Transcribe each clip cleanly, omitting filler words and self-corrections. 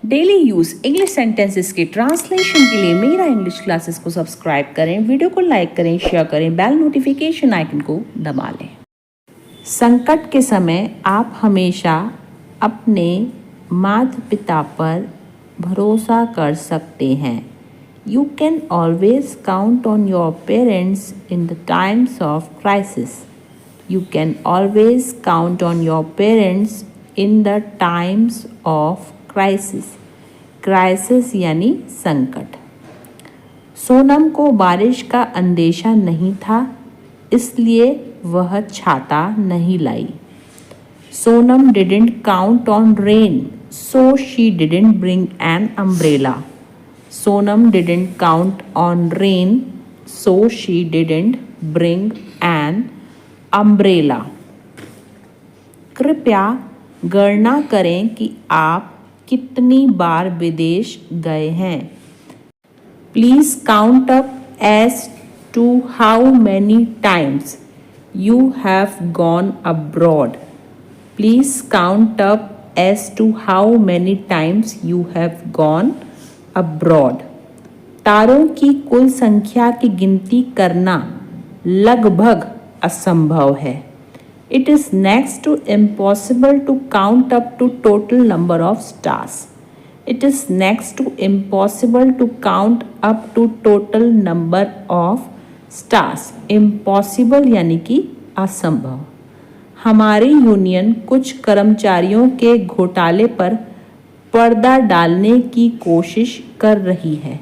Daily use English sentences के translation के लिए मेरा इंग्लिश क्लासेस को सब्सक्राइब करें, वीडियो को लाइक करें, शेयर करें, बेल नोटिफिकेशन आइकन को दबा लें। संकट के समय आप हमेशा अपने माता पिता पर भरोसा कर सकते हैं। You can always count on your parents in the times of crisis. You can always count on your parents in the times of crisis. Crisis यानी संकट। सोनम को बारिश का अंदेशा नहीं था, इसलिए वह छाता नहीं लाई। Sonam didn't count on rain, so she didn't bring an umbrella. Sonam didn't count on rain, so she didn't bring an umbrella. कृपया गणना करें कि आप कितनी बार विदेश गए हैं। Please count up as to how many times you have gone abroad. Please count up as to how many times you have gone abroad. तारों की कुल संख्या की गिनती करना लगभग असंभव है। It is next to impossible to count up to total number of stars. It is next to impossible to count up to total number of stars. Impossible यानी कि असंभव। हमारी यूनियन कुछ कर्मचारियों के घोटाले पर पर्दा डालने की कोशिश कर रही है।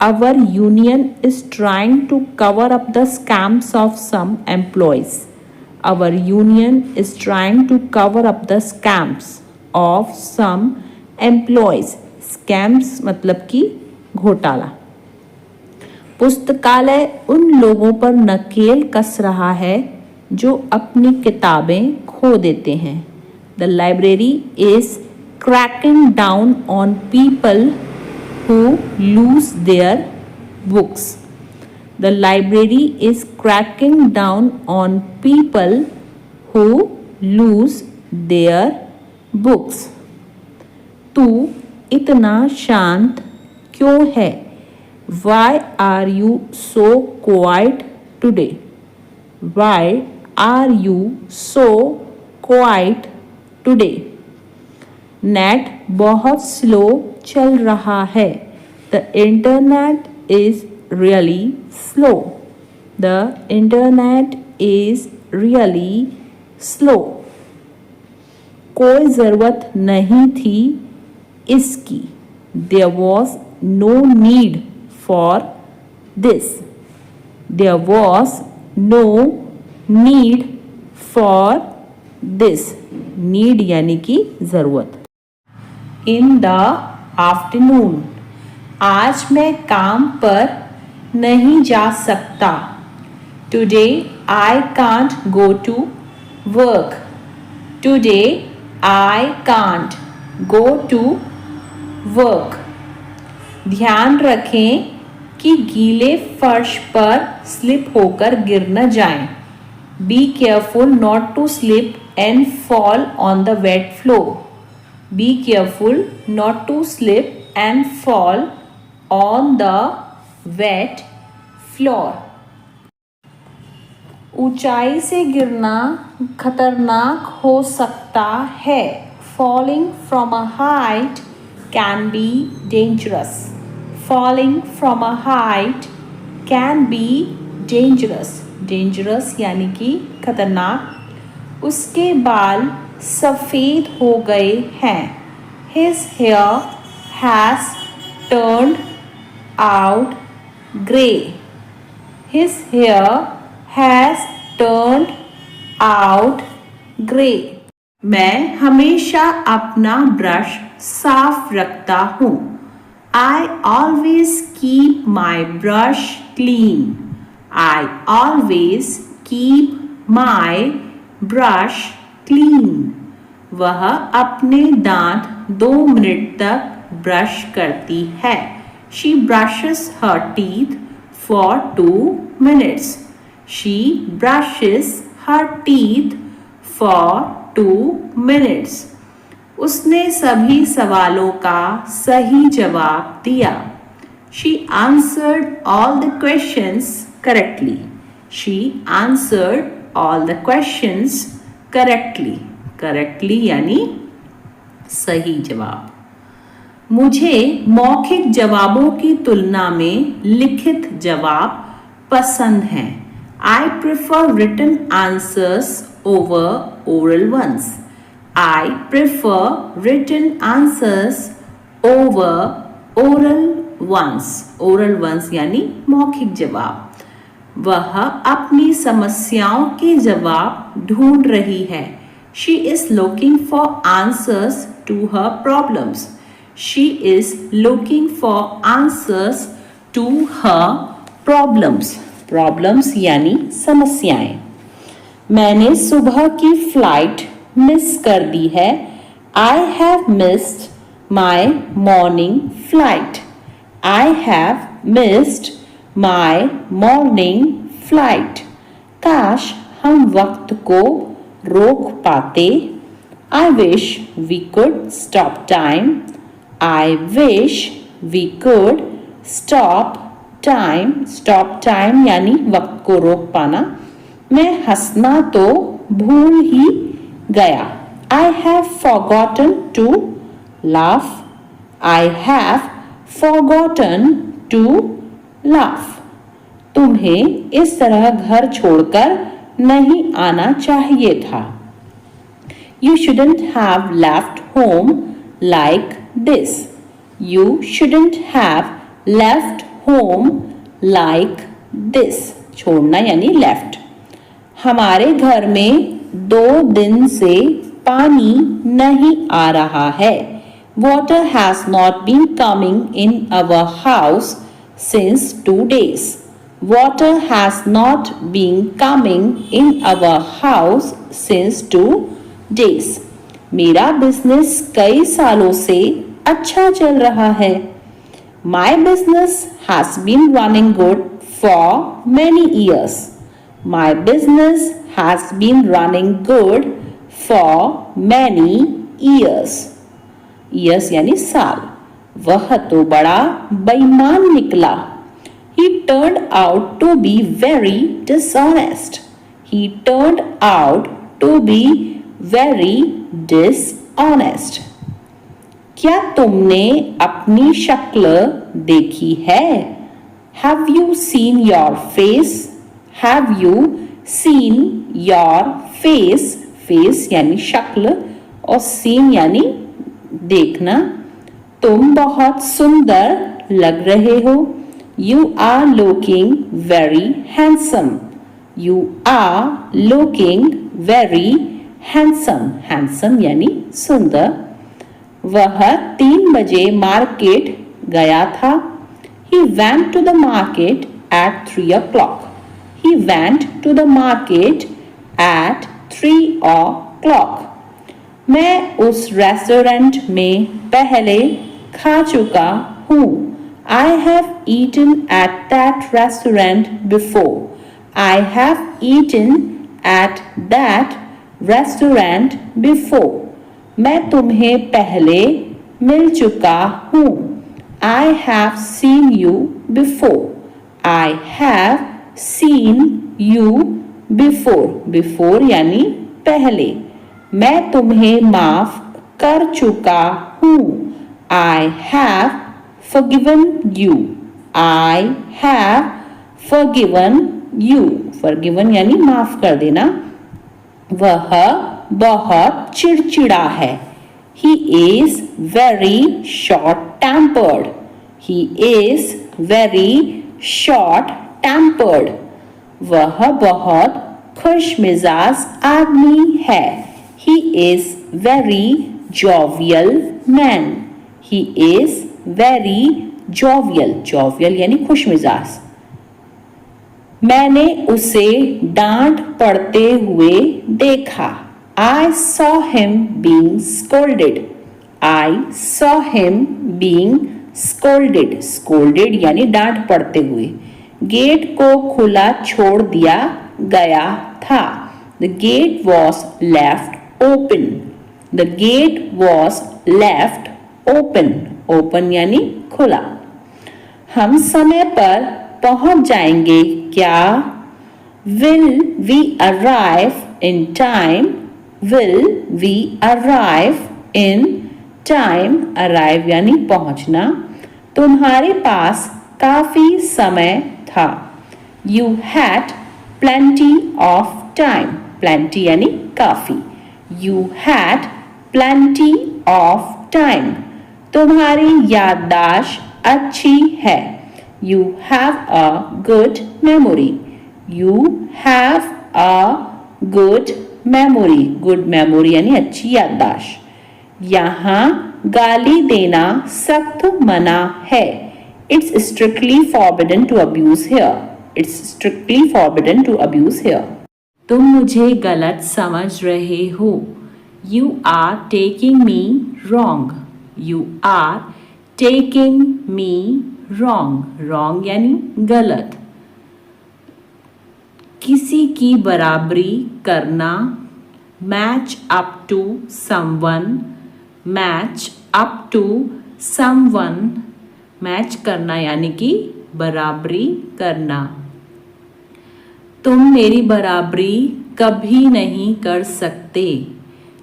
Our union is trying to cover up the scams of some employees. Our union is trying to cover up the scams of some employees. Scams मतलब कि घोटाला। पुस्तकालय उन लोगों पर नकेल कस रहा है जो अपनी किताबें खो देते हैं। The library is cracking down on people who lose their books. The library is cracking down on people who lose their books. तू इतना शांत क्यों है? Why are you so quiet today? Why are you so quiet today? Net बहुत slow चल रहा है। The internet is really slow. The internet is really slow. कोई ज़रूरत नहीं थी इसकी। There was no need for this. There was no need for this. Need यानी कि ज़रूरत। In the afternoon. आज मैं काम पर नहीं जा सकता। Today I can't go to work. Today I can't go to work. ध्यान रखें कि गीले फर्श पर स्लिप होकर गिर न जाएं। Be careful not to slip and fall on the wet floor. Be careful not to slip and fall on the wet floor. ऊंचाई से गिरना खतरनाक हो सकता है। Falling from a height can be dangerous. Falling from a height can be dangerous. Dangerous यानी कि खतरनाक। उसके बाल सफ़ेद हो गए हैं। His hair has turned out grey. His hair has turned out grey. मैं हमेशा अपना ब्रश साफ रखता हूँ। I always keep my brush clean. I always keep my brush clean. वह अपने दांत 2 मिनट तक ब्रश करती है। She brushes her teeth for 2 minutes. She brushes her teeth for 2 minutes. उसने सभी सवालों का सही जवाब दिया। She answered all the questions correctly. She answered all the questions correctly. Correctly यानी सही जवाब। मुझे मौखिक जवाबों की तुलना में लिखित जवाब पसंद हैं। I prefer written answers over oral ones. I prefer written answers over oral ones. Oral ones यानी मौखिक जवाब। वह अपनी समस्याओं के जवाब ढूंढ रही है। She is looking for answers to her problems. She is looking for answers to her problems. Problems यानी समस्याएं। मैंने सुबह की फ्लाइट मिस कर दी है। I have missed my morning flight. I have missed my morning flight. काश हम वक्त को रोक पाते। I wish we could stop time. I wish we could stop time. Stop time यानी वक्त को रोक पाना। मैं हंसना तो भूल ही गया। I have forgotten to laugh. I have forgotten to laugh. तुम्हें इस तरह घर छोड़कर नहीं आना चाहिए था। You shouldn't have left home like this. You shouldn't have left home like this. छोड़ना यानी left. हमारे घर में 2 दिन से पानी नहीं आ रहा है। Water has not been coming in our house since 2 days. Water has not been coming in our house since 2 days. मेरा बिजनेस कई सालों से अच्छा चल रहा है। My business has been running good for many years. My business has been running good for many years. Years यानी साल। वह तो बड़ा बेईमान निकला। He turned out to be very dishonest. He turned out to be very dishonest. क्या तुमने अपनी शक्ल देखी है? Have you seen your face? Have you seen your face? Face यानी शक्ल और seen यानी देखना। तुम बहुत सुंदर लग रहे हो। You are looking very handsome. You are looking very handsome. Handsome यानी सुंदर। वह 3 बजे मार्केट गया था। He went to the market at 3 o'clock. He went to the market at 3 o'clock. मैं उस रेस्टोरेंट में पहले खा चुका हूँ। I have eaten at that restaurant before. I have eaten at that restaurant before. मैं तुम्हें पहले मिल चुका हूँ। I have seen you before. I have seen you before. Before यानी पहले। मैं तुम्हें माफ कर चुका हूँ। I have forgiven you. I have forgiven you. Forgiven यानी माफ कर देना। वह बहुत चिड़चिड़ा है। He is very short-tempered. He is very short-tempered. वह बहुत खुशमिजाज आदमी है। He is very jovial man. He is very jovial. Jovial यानी खुशमिजाज। मैंने उसे डांट पड़ते हुए देखा। I saw him being scolded. I saw him being scolded. Scolded यानी डांट पड़ते हुए। गेट को खुला छोड़ दिया गया था। The gate was left open. The gate was left open, open यानी खुला। हम समय पर पहुंच जाएंगे क्या? Will we arrive in time, will we arrive in time, arrive यानी पहुंचना। तुम्हारे पास काफी समय था। You had plenty of time, plenty यानी काफी। You had plenty of time. तुम्हारी याददाश्त अच्छी है। You have a good memory, you have a good memory, good memory यानी अच्छी याददाश्त। यहाँ गाली देना सख्त मना है। It's strictly forbidden to abuse here. It's strictly forbidden to abuse here. तुम मुझे गलत समझ रहे हो। You are taking me wrong. You are taking me wrong. Wrong यानी गलत। किसी की बराबरी करना, match up to someone, match up to someone, match करना यानी कि बराबरी करना। तुम मेरी बराबरी कभी नहीं कर सकते।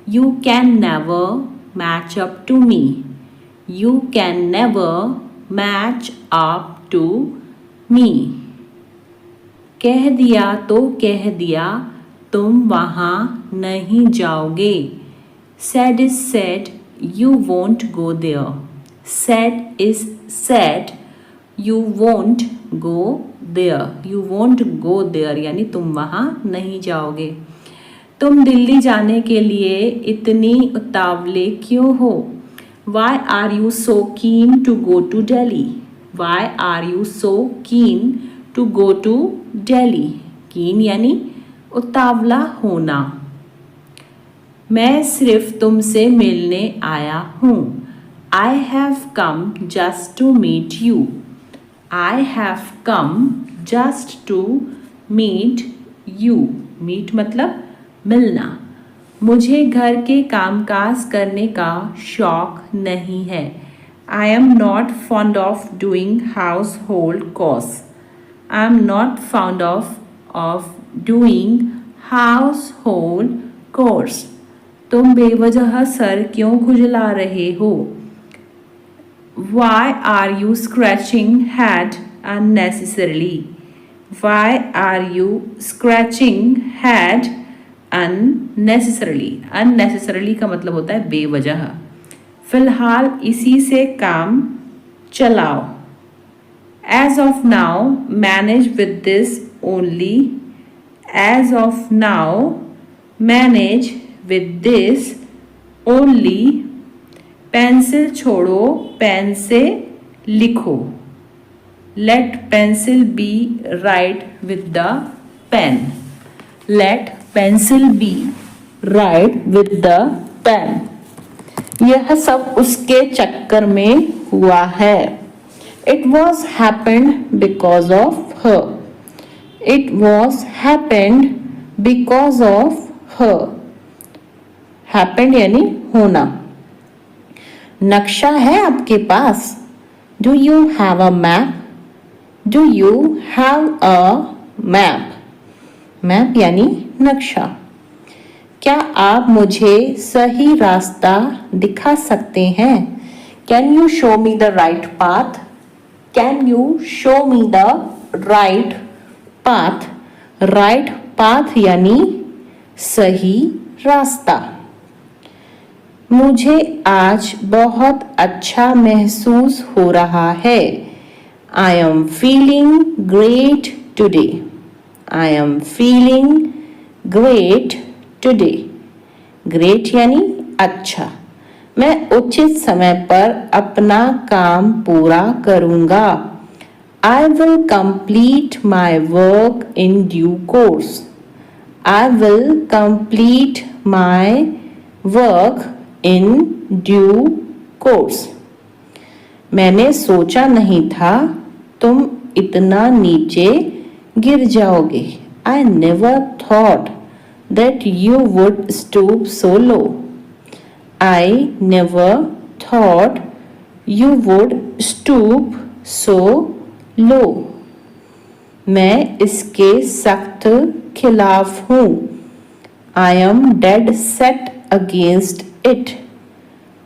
You can never match up to me, you can never match up to me. कह दिया तो कह दिया, तुम वहाँ नहीं जाओगे। said is said, you won't go there. Said is said, you won't go there. You won't go there यानी तुम वहाँ नहीं जाओगे। तुम दिल्ली जाने के लिए इतनी उतावले क्यों हो? Why are you so keen to go to Delhi? Why are you so keen to go to Delhi? Keen यानी उतावला होना। मैं सिर्फ तुमसे मिलने आया हूँ। I have come just to meet you. I have come just to meet you. Meet मतलब मिलना। मुझे घर के कामकाज करने का शौक नहीं है। I am not fond of doing household chores. I am not fond of doing household chores. तुम बेवजह सर क्यों खुजला रहे हो? Why are you scratching head unnecessarily? Why are you scratching head unnecessarily? Unnecessarily का मतलब होता है बेवजह। फिलहाल इसी से काम चलाओ। As of now, manage with this only. As of now, manage with this only. Pencil छोड़ो, पेन से लिखो। Let pencil be write with the pen. Let pencil be write with the pen. यह सब उसके चक्कर में हुआ है। It was happened because of her. It was happened because of her. Happened यानी होना। नक्शा है आपके पास? Do you have a map? Do you have a map? Map यानी नक्शा। क्या आप मुझे सही रास्ता दिखा सकते हैं? Can you show me the right path? Can you show me the right path? Right path यानी सही रास्ता। मुझे आज बहुत अच्छा महसूस हो रहा है। I am feeling great today. I am feeling great today. Great यानी अच्छा। मैं उचित समय पर अपना काम पूरा करूँगा। I will complete my work in due course. I will complete my work in due course. मैंने सोचा नहीं था तुम इतना नीचे गिर जाओगे। I never thought that you would stoop so low. I never thought you would stoop so low. मैं इसके सख्त खिलाफ हूँ. I am dead set against it.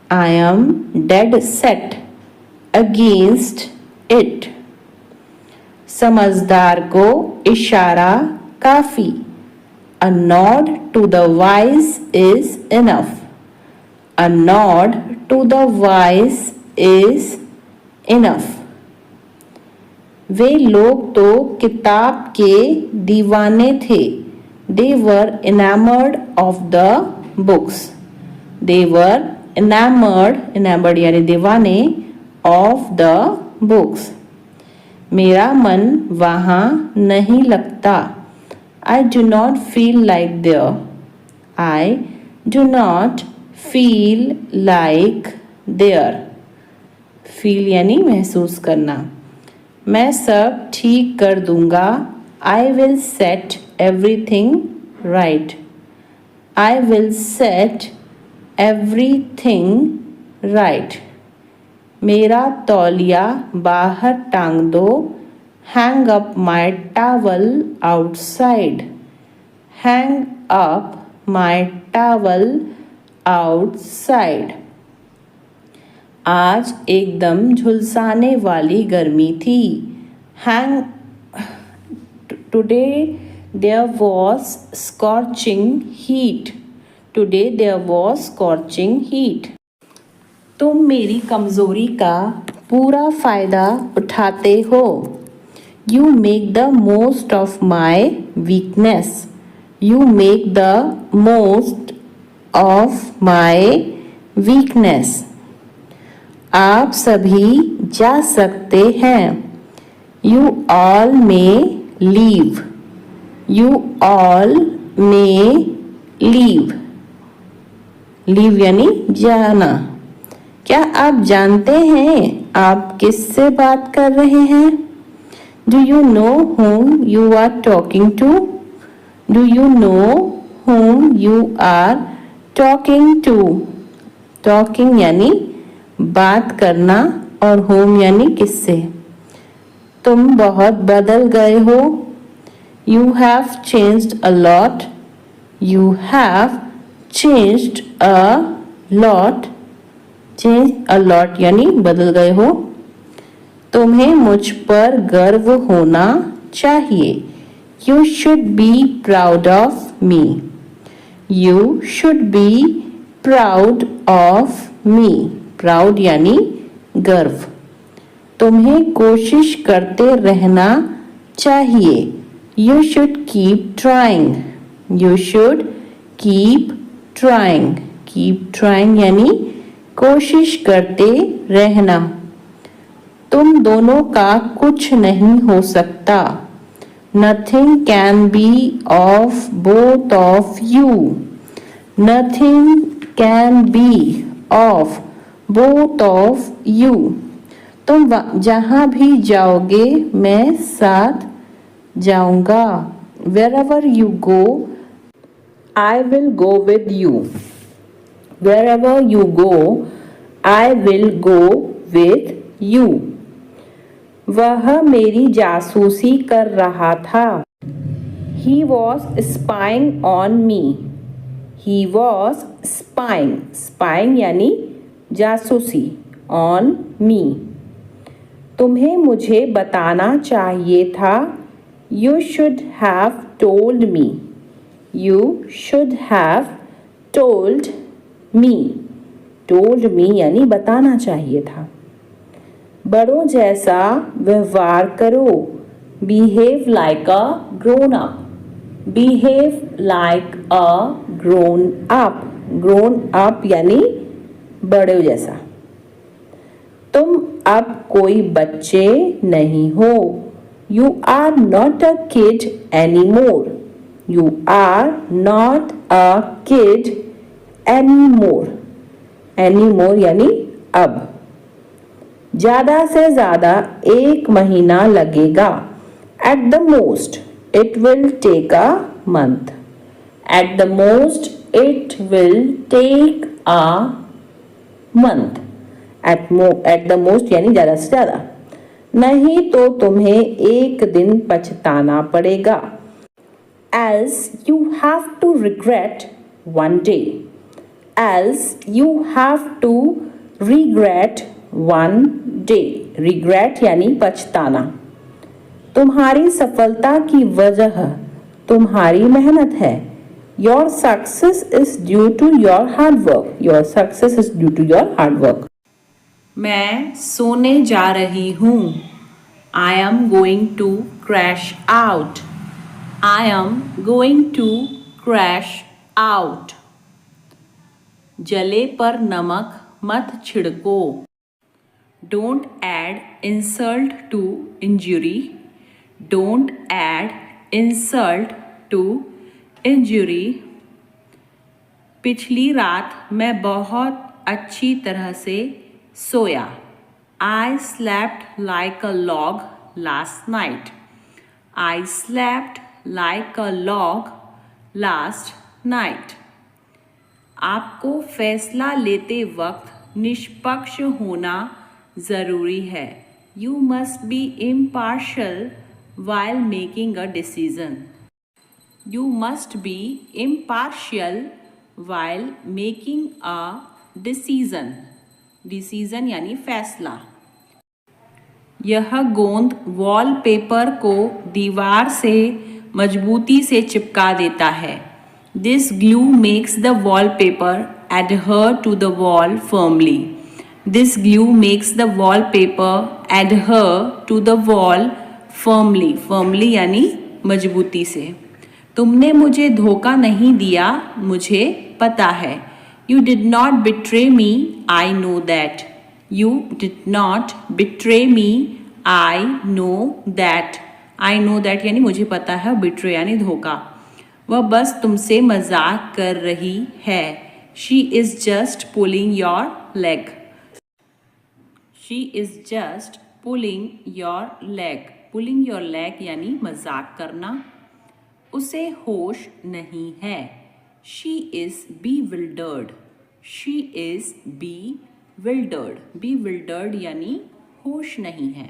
I am dead set against it. समझदार को इशारा काफी. A nod to the wise is enough. A nod to the wise is enough. वे लोग तो किताब के दीवाने थे. They were enamored of the books. They were enamored यानी दीवाने of the books. मेरा मन वहाँ नहीं लगता. I do not feel like there. I do not feel like there. Feel यानी महसूस करना. मैं सब ठीक कर दूंगा. I will set everything right. I will set everything right. मेरा तौलिया बाहर टांग दो. Hang up my towel outside. Hang up my towel outside. आज एकदम झुलसाने वाली गर्मी थी. Today there was scorching heat. Today there was scorching heat. तुम मेरी कमज़ोरी का पूरा फ़ायदा उठाते हो. You make the most of my weakness. You make the most of my weakness. आप सभी जा सकते हैं. You all may leave. You all may leave. Leave यानी जाना. क्या आप जानते हैं आप किससे बात कर रहे हैं? Do you know whom you are talking to? Do you know whom you are talking to? Talking यानी बात करना और whom यानी किससे. तुम बहुत बदल गए हो. You have changed a lot. You have changed a lot. Change a lot यानी बदल गए हो. तुम्हें मुझ पर गर्व होना चाहिए. You should be proud of me. You should be proud of me. Proud यानी गर्व. तुम्हें कोशिश करते रहना चाहिए. You should keep trying. You should keep trying. Keep trying यानी कोशिश करते रहना. तुम दोनों का कुछ नहीं हो सकता. Nothing can be of both of you. Nothing can be of both of you. तुम जहाँ भी जाओगे मैं साथ जाऊंगा. Wherever you go, I will go with you. Wherever you go, I will go with you. वह मेरी जासूसी कर रहा था. He was spying on me. He was spying. Spying यानी जासूसी. On me. तुम्हें मुझे बताना चाहिए था. You should have told me. You should have told me. Told me यानी बताना चाहिए था. बड़ों जैसा व्यवहार करो. Behave like a grown up. Behave like a grown up. Grown up यानी बड़ों जैसा. तुम अब कोई बच्चे नहीं हो. You are not a kid anymore. You are not a kid anymore. Anymore यानी अब. ज़्यादा से ज़्यादा 1 महीना लगेगा. At the most, it will take a month. At the most, it will take a month. At the most यानी ज़्यादा से ज़्यादा. नहीं तो तुम्हें एक दिन पछताना पड़ेगा. Else you have to regret one day. Else you have to regret one day. Regret यानी पछताना. तुम्हारी सफलता की वजह तुम्हारी मेहनत है. Your success is due to your hard work. Your success is due to your hard work. मैं सोने जा रही हूँ. I am going to crash out. I am going to crash out. जले पर नमक मत छिड़को. Don't add insult to injury. Don't add insult to injury. पिछली रात मैं बहुत अच्छी तरह से सोया. I slept like a log last night. I slept like a log last night. आपको फैसला लेते वक्त निष्पक्ष होना ज़रूरी है. You must be impartial while making a decision. You must be impartial while making a decision. Decision यानी फैसला. यह गोंद वॉलपेपर को दीवार से मजबूती से चिपका देता है. This glue makes the wallpaper adhere to the wall firmly. This glue makes the wallpaper adhere to the wall firmly. Firmly यानी मजबूती से. तुमने मुझे धोखा नहीं दिया, मुझे पता है. You did not betray me, I know that. You did not betray me, I know that. I know that यानी मुझे पता है. Betray यानी धोखा. वह बस तुमसे मजाक कर रही है. She is just pulling your leg. She is just pulling your leg. Pulling your leg यानी मजाक करना. उसे होश नहीं है. She is bewildered. She is bewildered. Bewildered यानी होश नहीं है.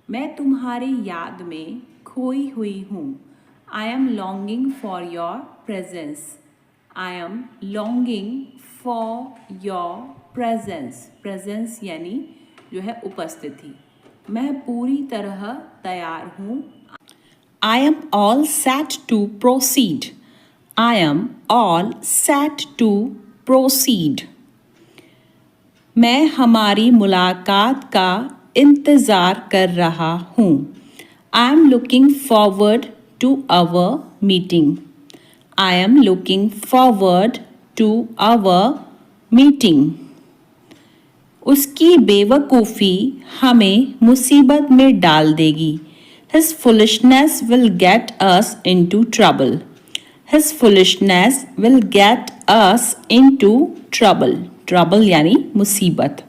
मैं तुम्हारी याद में खोई हुई हूँ. I am longing for your presence. I am longing for your presence. Presence यानी जो है उपस्थिति. मैं पूरी तरह तैयार हूँ. I am all set to proceed. I am all set to proceed. मैं हमारी मुलाकात का इंतज़ार कर रहा हूँ. I am looking forward to our meeting. I am looking forward to our meeting. उसकी बेवकूफ़ी हमें मुसीबत में डाल देगी. His foolishness will get us into trouble. His foolishness will get us into trouble. Trouble यानी मुसीबत.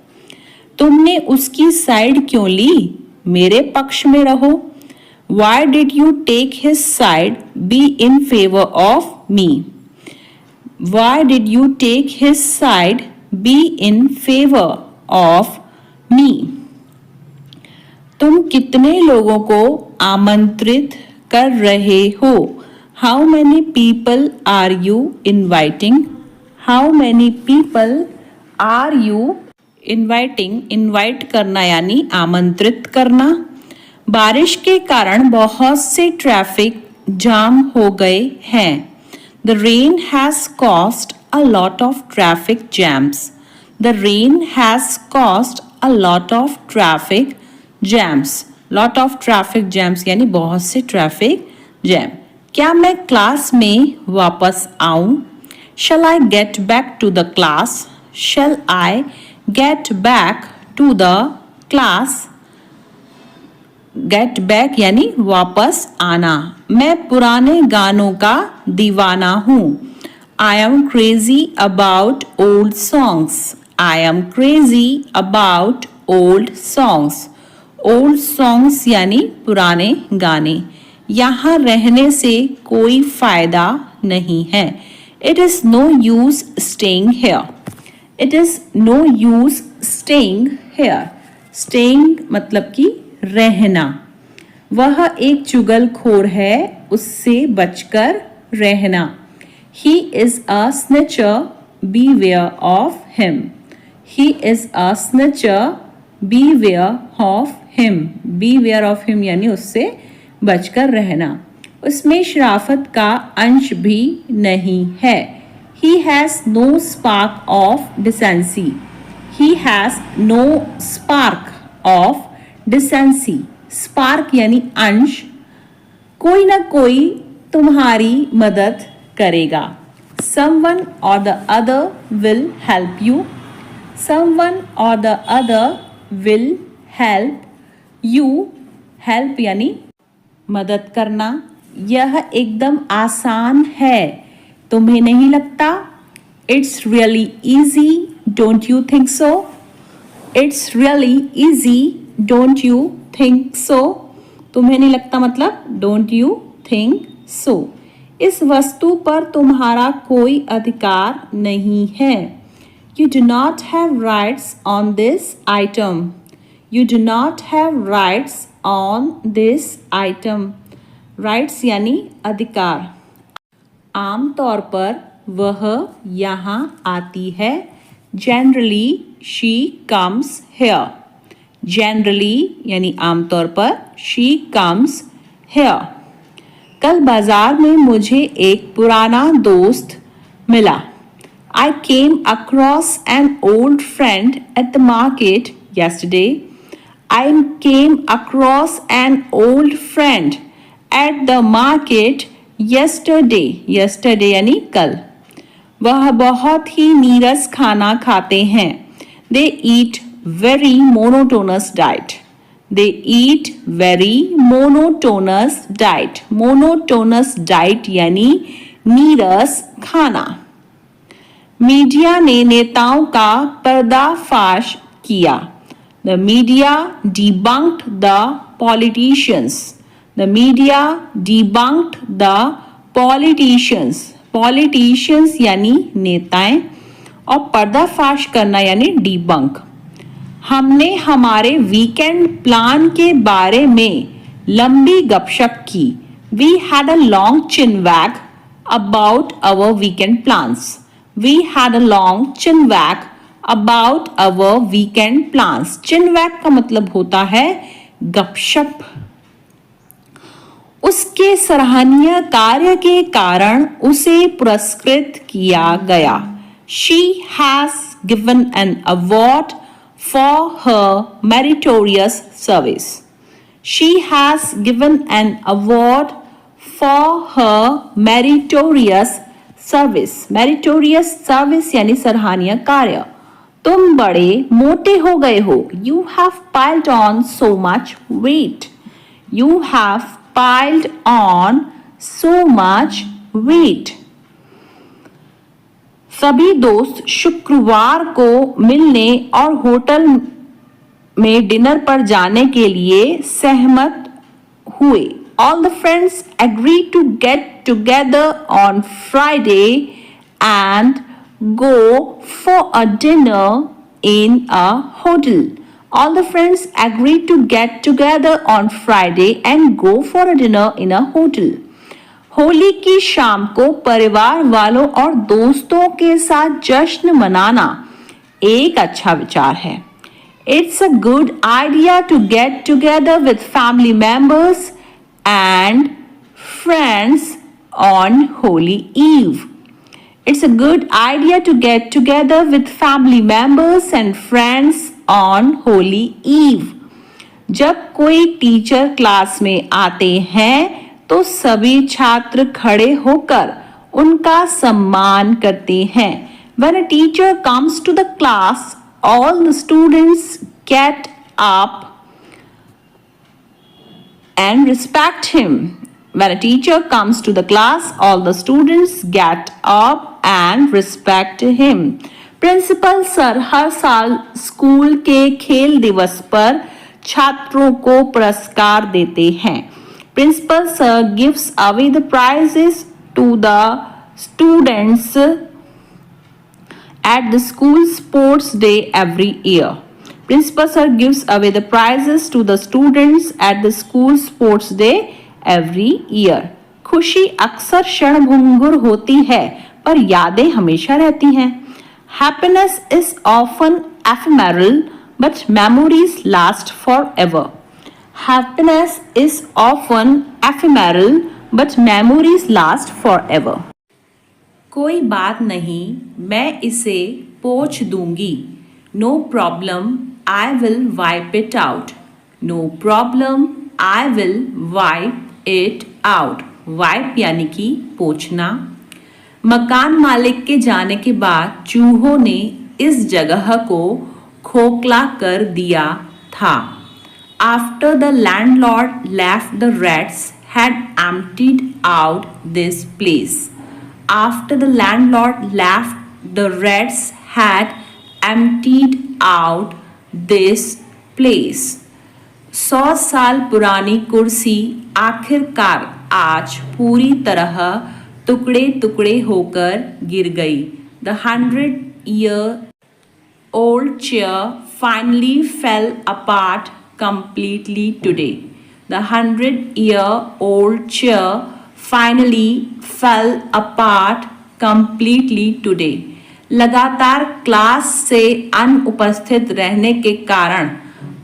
तुमने उसकी साइड क्यों ली? मेरे पक्ष में रहो. Why did you take his side? Be in favor of me. Why did you take his side? Be in favor of me. तुम कितने लोगों को आमंत्रित कर रहे हो? How many people are you inviting? How many people are you inviting? Invite करना यानी आमंत्रित करना. बारिश के कारण बहुत से ट्रैफिक जाम हो गए हैं. The rain has caused a lot of traffic jams. The rain has caused a lot of traffic jams. Lot of traffic jams यानी बहुत से ट्रैफिक जैम. क्या मैं क्लास में वापस आऊं? Shall I get back to the class? Shall I get back to the class? Get back यानी वापस आना. मैं पुराने गानों का दीवाना हूँ. I am crazy about old songs. I am crazy about old songs. Old songs यानी पुराने गाने. यहाँ रहने से कोई फ़ायदा नहीं है. It is no use staying here. It is no use staying here. Staying मतलब कि रहना। वह एक चुगलखोर है, उससे बचकर रहना। He is a snatcher, beware of him. He is a snitcher, beware of him. Beware of him यानी उससे बचकर रहना। उसमें शराफत का अंश भी नहीं है। He has no spark of decency. He has no spark of decency. Spark यानी अंश। कोई ना कोई तुम्हारी मदद करेगा। Someone or the other will help you. Someone or the other will help you. Help यानी मदद करना। यह एकदम आसान है, तुम्हें नहीं लगता? It's really easy, don't you think so? It's really easy, don't you think so? तुम्हें नहीं लगता मतलब don't you think so? इस वस्तु पर तुम्हारा कोई अधिकार नहीं है। You do not have rights on this item. You do not have rights on this item. Rights यानी अधिकार। आमतौर पर वह यहाँ आती है। Generally she comes here. Generally यानी आमतौर पर she comes here. कल बाजार में मुझे एक पुराना दोस्त मिला। I came across an old friend at the market yesterday. I came across an old friend at the market yesterday. Yesterday यानी कल। वह बहुत ही नीरस खाना खाते हैं। They eat very monotonous diet. They eat very monotonous diet. Monotonous diet यानी नीरस खाना। मीडिया ने नेताओं का पर्दाफाश किया। The media debunked the politicians. The media debunked the politicians. Politicians यानी नेताएं और पर्दाफाश करना यानी debunk। हमने हमारे वीकेंड प्लान के बारे में लंबी गपशप की। We had a long chinwag about our weekend plans. We had a long chinwag about our weekend plans. Chinwag का मतलब होता है गपशप। उसके सराहनीय कार्य के कारण उसे पुरस्कृत किया गया। She has given an award for her meritorious service. She has given an award for her meritorious service. Meritorious service यानी सराहनीय कार्य। तुम बड़े मोटे हो गए हो। You have piled on so much weight. You have piled on so much weight. सभी दोस्त शुक्रवार को मिलने और होटल में डिनर पर जाने के लिए सहमत हुए। All the friends agreed to get together on Friday and go for a dinner in a hotel. All the friends agreed to get together on Friday and go for a dinner in a hotel. Holi की शाम को परिवार वालों और दोस्तों के साथ जश्न मनाना एक अच्छा विचार है। It's a good idea to get together with family members and friends on Holy Eve. It's a good idea to get together with family members and friends on Holy Eve. जब कोई टीचर क्लास में आते हैं तो सभी छात्र खड़े होकर उनका सम्मान करते हैं। When a teacher comes to the class, all the students get up and respect him. When a teacher comes to the class, all the students get up and respect him. Principal sir हर साल school के खेल दिवस पर छात्रों को पुरस्कार देते हैं। Principal sir gives away the prizes to the students at the school sports day every year. Principal sir gives away the prizes to the students at the school sports day every year. खुशी अक्सर क्षणभंगुर होती है पर यादें हमेशा रहती हैं. Happiness is often ephemeral but memories last forever. Happiness is often ephemeral but memories last forever. कोई बात नहीं, मैं इसे पोंछ दूंगी. No problem, I will wipe it out. No problem, I will wipe it out. Wipe यानी कि पोंछना. मकान मालिक के जाने के बाद चूहों ने इस जगह को खोखला कर दिया था. After the landlord left, the rats had emptied out this place. After the landlord left, the rats had emptied out this place. 100 साल पुरानी कुर्सी आखिरकार आज पूरी तरह टुकड़े टुकड़े होकर गिर गई. The 100-year-old chair finally fell apart completely today. The 100-year-old chair finally fell apart completely today. लगातार क्लास से अनुपस्थित रहने के कारण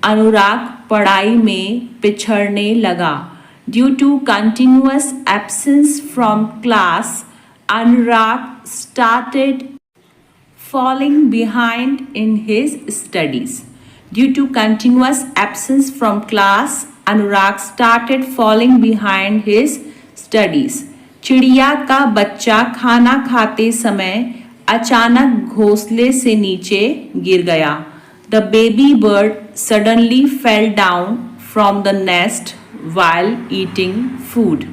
अनुराग पढ़ाई में पिछड़ने लगा. Due to continuous absence from class, Anurag started falling behind in his studies. Due to continuous absence from class, Anurag started falling behind his studies. चिड़िया का बच्चा खाना खाते समय अचानक घोंसले से नीचे गिर गया. The baby bird suddenly fell down from the nest while eating food.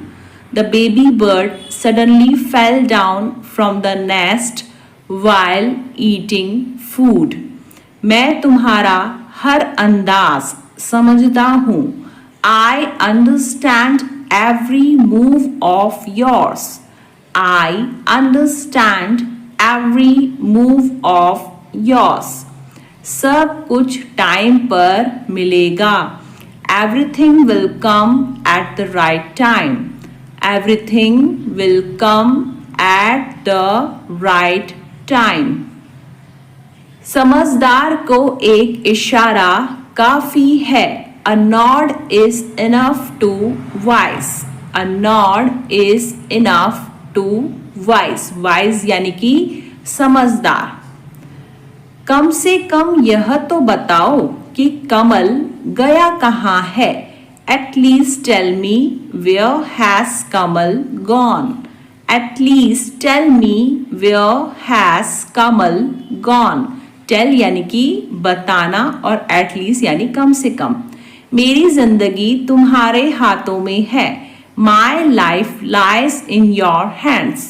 The baby bird suddenly fell down from the nest while eating food. मैं तुम्हारा हर अंदाज समझता हूँ. I understand every move of yours. I understand every move of yours. सब कुछ time पर मिलेगा. Everything will come at the right time. Everything will come at the right time. समझदार को एक इशारा काफी है. A nod is enough to wise. A nod is enough to wise. Wise यानी कि समझदार. कम से कम यह तो बताओ कि कमल गया कहाँ है. At least tell me where has Kamal gone. At least tell me where has Kamal gone. Tell यानी कि बताना और at least यानी कम से कम. मेरी जिंदगी तुम्हारे हाथों में है. My life lies in your hands.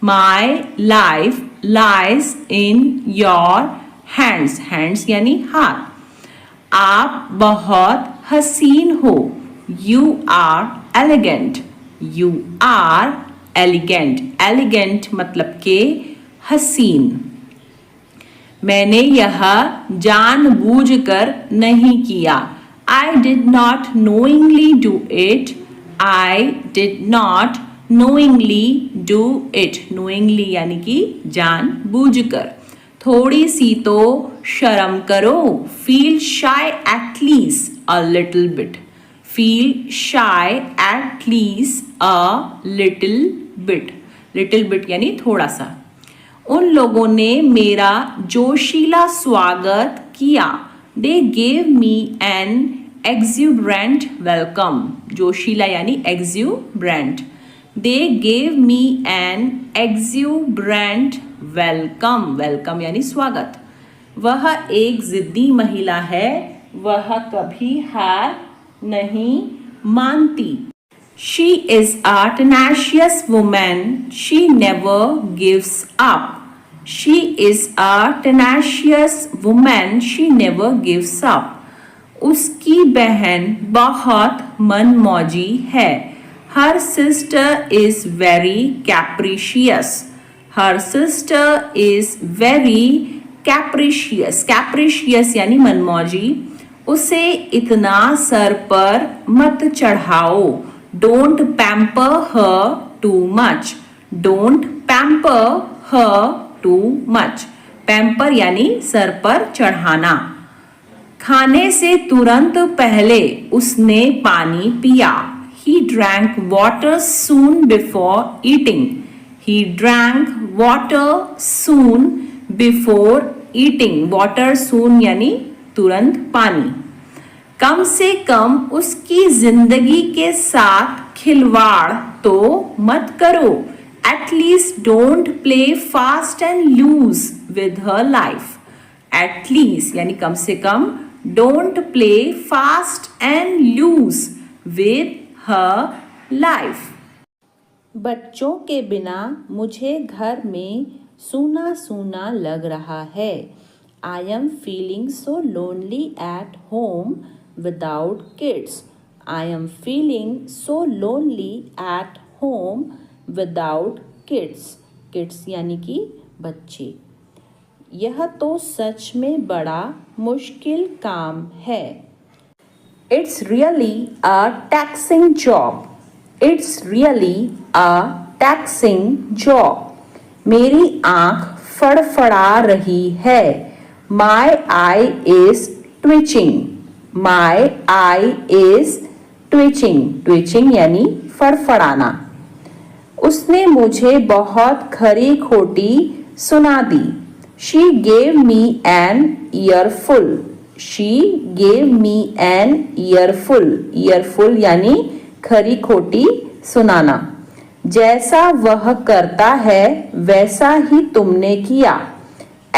My life lies in your hands. Hands यानी हाथ. आप बहुत हसीन हो. You are elegant. You are elegant. Elegant मतलब के हसीन. मैंने यह जानबूझकर नहीं किया. I did not knowingly do it. I did not knowingly do it. Knowingly यानी कि जानबूझकर. थोड़ी सी तो शर्म करो. Feel shy at least a little bit. Feel shy at least a little bit. Little bit यानी थोड़ा सा. उन लोगों ने मेरा जोशीला स्वागत किया. They gave me an exuberant welcome. जोशीला यानी exuberant. They gave me an exuberant welcome. Welcome यानी स्वागत. वह एक जिद्दी महिला है. वह कभी हार नहीं मानती. She is a tenacious woman. She never gives up. She is a tenacious woman. She never gives up. उसकी बहन बहुत मनमौजी है. Her sister is very capricious. Her sister is very capricious. Capricious यानी मनमौजी. उसे इतना सर पर मत चढ़ाओ. Don't pamper her too much. Don't pamper her too much. Pamper यानी सर पर चढ़ाना. खाने से तुरंत पहले उसने पानी पिया. He drank water soon before eating. He drank water soon before eating. Water soon यानी तुरंत पानी. कम से कम उसकी जिंदगी के साथ खिलवाड़ तो मत करो. At least don't play fast and loose with her life. At least यानी कम से कम don't play fast and loose with her life. बच्चों के बिना मुझे घर में सूना सूना लग रहा है. I am feeling so lonely at home without kids. I am feeling so lonely at home without kids. Kids यानी कि बच्चे. यह तो सच में बड़ा मुश्किल काम है. It's really a taxing job. It's really a taxing job. मेरी आँख फड़फड़ा रही है. My eye is twitching. My eye is twitching. Twitching यानी फड़फड़ाना. उसने मुझे बहुत खरी खोटी सुना दी. She gave me an earful. She gave me an earful. Earful यानी खरी खोटी सुनाना. जैसा वह करता है वैसा ही तुमने किया.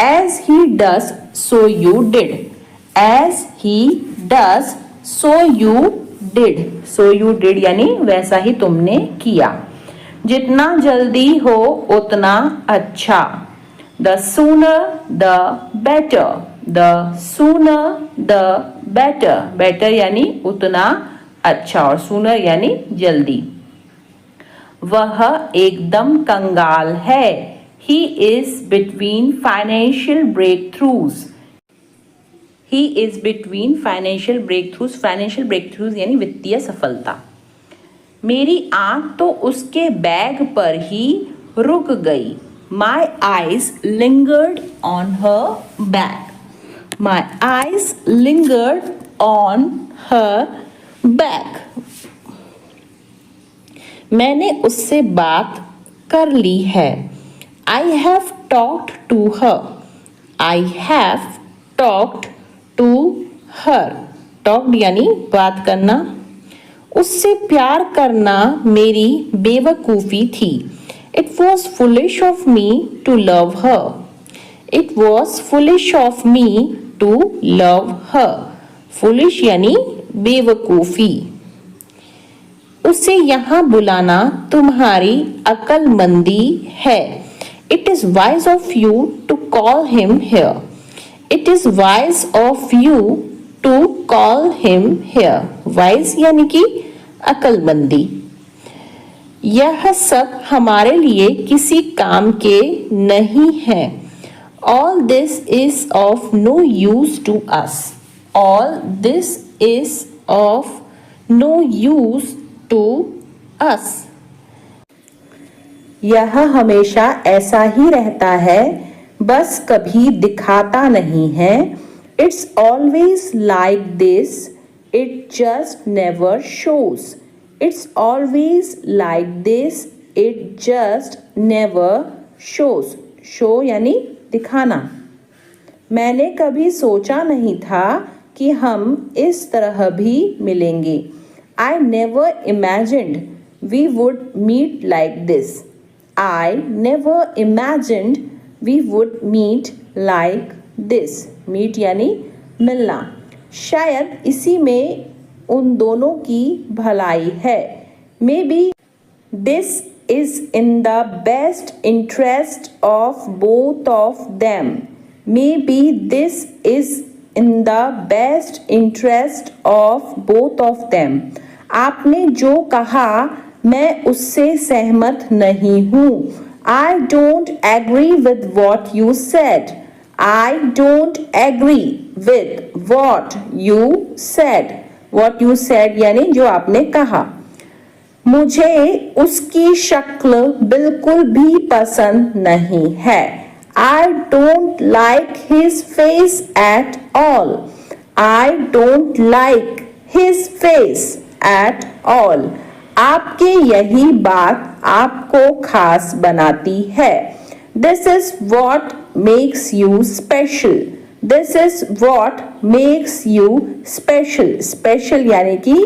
As he does, so you did. As he does, so you did. So you did यानी वैसा ही तुमने किया. जितना जल्दी हो उतना अच्छा. The sooner the better. The sooner the better. Better यानी उतना अच्छा और sooner यानी जल्दी. वह एकदम कंगाल है. He is between financial breakthroughs. He is between financial breakthroughs. Financial breakthroughs यानी वित्तीय सफलता. मेरी आँख तो उसके बैग पर ही रुक गई. My eyes lingered on her bag. My eyes lingered on her bag. मैंने उससे बात कर ली है. I have talked to her. I have talked to her. Talked यानी बात करना. उससे प्यार करना मेरी बेवकूफ़ी थी. It was foolish of me to love her. It was foolish of me to love her. Foolish यानी बेवकूफ़ी. उसे यहाँ बुलाना तुम्हारी अक्लमंदी है. It is wise of you to call him here. It is wise of you to call him here. Wise यानी कि अक्लमंदी. यह सब हमारे लिए किसी काम के नहीं है. All this is of no use to us. All this is of no use to us. यह हमेशा ऐसा ही रहता है, बस कभी दिखाता नहीं है. It's always like this, it just never shows. It's always like this, it just never shows. Show यानी दिखाना. मैंने कभी सोचा नहीं था कि हम इस तरह भी मिलेंगे. I never imagined we would meet like this. I never imagined we would meet like this. Meet यानी मिलना. शायद इसी में उन दोनों की भलाई है. Maybe this is in the best interest of both of them. Maybe this is in the best interest of both of them. आपने जो कहा मैं उससे सहमत नहीं हूँ. I don't agree with what you said. I don't agree with what you said. What you said यानी जो आपने कहा. मुझे उसकी शक्ल बिल्कुल भी पसंद नहीं है. I don't like his face at all. I don't like his face at all. आपके यही बात आपको खास बनाती है. This is what makes you special. This is what makes you special. Special यानी कि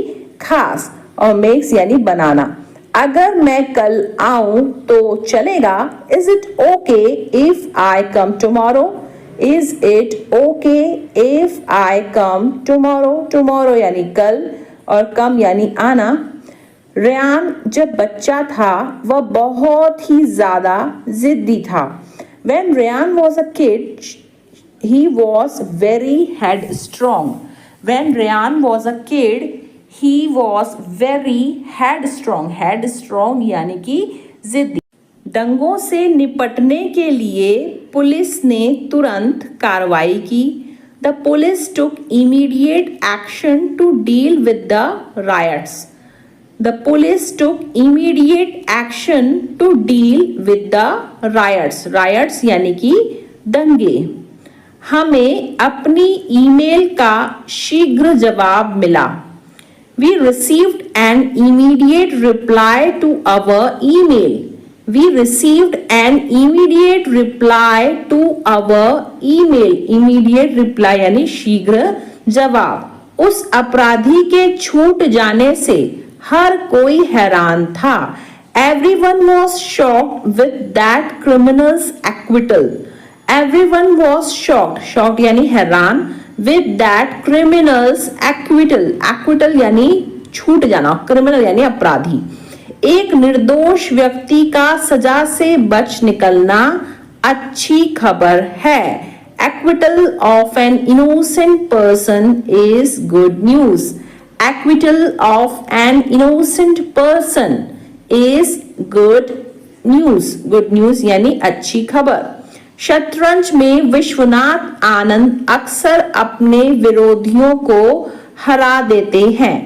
खास और makes यानी बनाना. अगर मैं कल आऊं तो चलेगा. Is it okay if I come tomorrow? Is it okay if I come tomorrow? Tomorrow यानी कल और come यानी आना. रेयान जब बच्चा था वह बहुत ही ज़्यादा ज़िद्दी था. When Rayan was a kid, he was very headstrong. When Rayan was a kid, he was very headstrong. Headstrong यानी कि ज़िद्दी. दंगों से निपटने के लिए पुलिस ने तुरंत कार्रवाई की. The police took immediate action to deal with the riots. The police took immediate action to deal with the riots. Riots यानी कि दंगे. हमें अपनी ईमेल का शीघ्र जवाब मिला. We received an immediate reply to our email. We received an immediate reply to our email. Immediate reply यानी शीघ्र जवाब. उस अपराधी के छूट जाने से हर कोई हैरान था. Everyone was shocked with that criminal's acquittal. Everyone was shocked. Shocked यानी हैरान. With that criminal's acquittal. Acquittal यानी छूट जाना. Criminal यानी अपराधी. एक निर्दोष व्यक्ति का सजा से बच निकलना अच्छी खबर है. Acquittal of an innocent person is good news. Acquittal of an innocent person is good news. Good news यानी अच्छी खबर. शतरंज में विश्वनाथ आनंद अक्सर अपने विरोधियों को हरा देते हैं.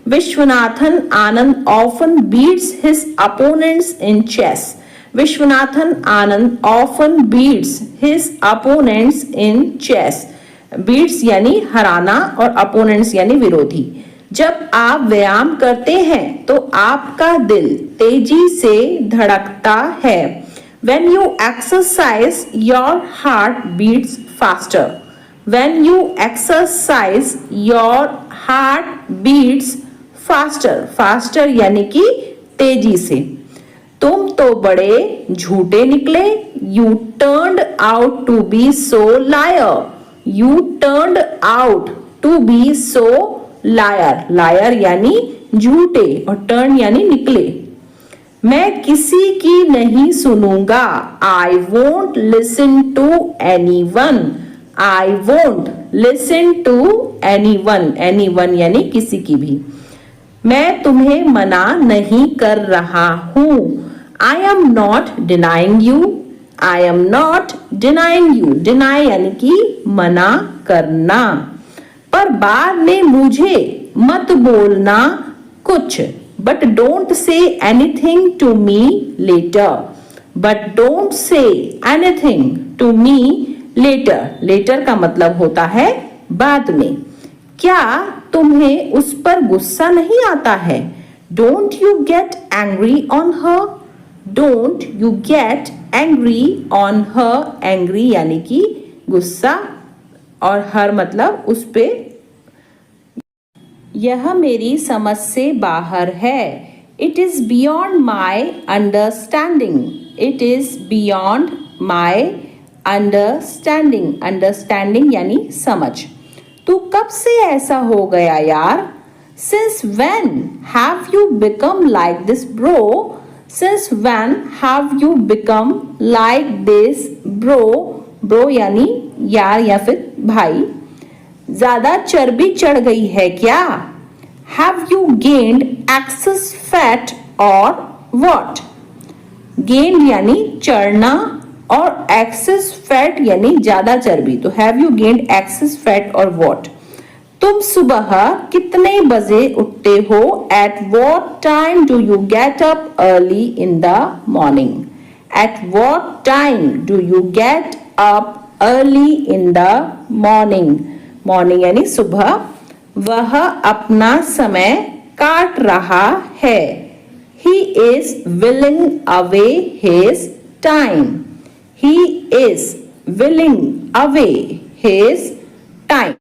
Vishwanathan Anand often beats his opponents in chess. Vishwanathan Anand often beats his opponents in chess. Beats यानी हराना और opponents यानी विरोधी. जब आप व्यायाम करते हैं तो आपका दिल तेजी से धड़कता है. When you exercise, your heart beats faster. When you exercise, your heart beats faster. Faster यानी कि तेजी से. तुम तो बड़े झूठे निकले. You turned out to be so liar. You turned out to be so liar. Liar यानी झूठे और turn यानी निकले. मैं किसी की नहीं सुनूंगा. I won't listen to anyone. I won't listen to anyone. Anyone यानी किसी की भी. मैं तुम्हें मना नहीं कर रहा हूं. I am not denying you. I am not denying you. Deny यानी कि मना करना. पर बाद में मुझे मत बोलना कुछ. But don't say anything to me later. But don't say anything to me later. Later का मतलब होता है बाद में. क्या तुम्हें उस पर गुस्सा नहीं आता है? Don't you get angry on her? Don't you get angry on her? Angry यानी कि गुस्सा और her मतलब उस पे. यह मेरी समझ से बाहर है. It is beyond my understanding. It is beyond my understanding. Understanding यानी समझ. तू कब से ऐसा हो गया यार? Since when have you become like this bro? Since when have you become like this bro? Bro यानी यार या फिर भाई. ज्यादा चर्बी चढ़ गई है क्या? Have you gained excess fat or what? Gain यानी चढ़ना और एक्सेस फैट यानी ज्यादा चर्बी। तो have you gained access fat और व्हाट? तुम सुबह कितने बजे उठते हो? At what time do you get up early in the morning? At what time do you get up early in the morning? Morning यानी सुबह। वह अपना समय काट रहा है। He is willing away his time. He is willing away his time.